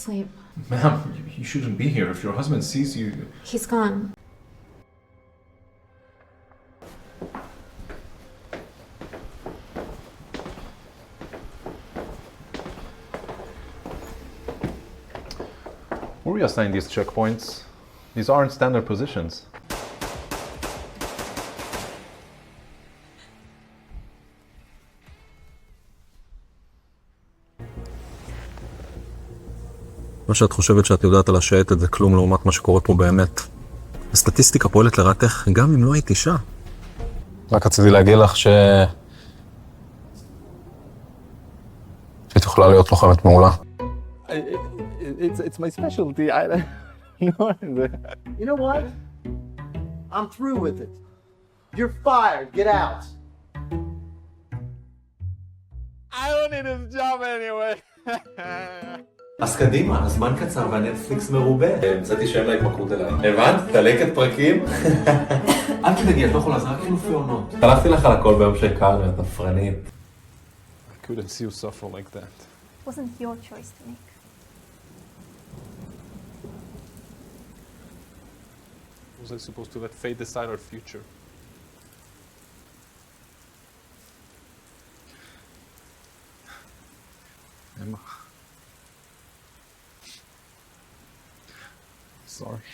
asleep. Ma'am, you shouldn't be here. If your husband sees you... He's gone. Were we assigned these checkpoints? These aren't standard positions. מה שאת חושבת שאת יודעת על השייטת זה כלום לעומת מה שקורה פה באמת. הסטטיסטיקה פועלת לרעתך גם אם לא היית אישה. רק רציתי להגיד לך שאת יכולה להיות לוחמת מעולה. It's my specialty. You know what? I'm through with it. You're fired. Get out. I don't need this job anyway. אז קדימה, הזמן קצר והנטפליקס מרובה. המצאתי שם להתמכרות אליי. הבנת? דלקת פרקים? אל תדאגי, את לא יכולה, זה רק חילופי עונות. חלפתי לך על הכל ביום שהכרנו, את הפרנית. I couldn't see you suffer like that. It wasn't your choice to make. Was I supposed to let fate decide our future? Emma. Sorry.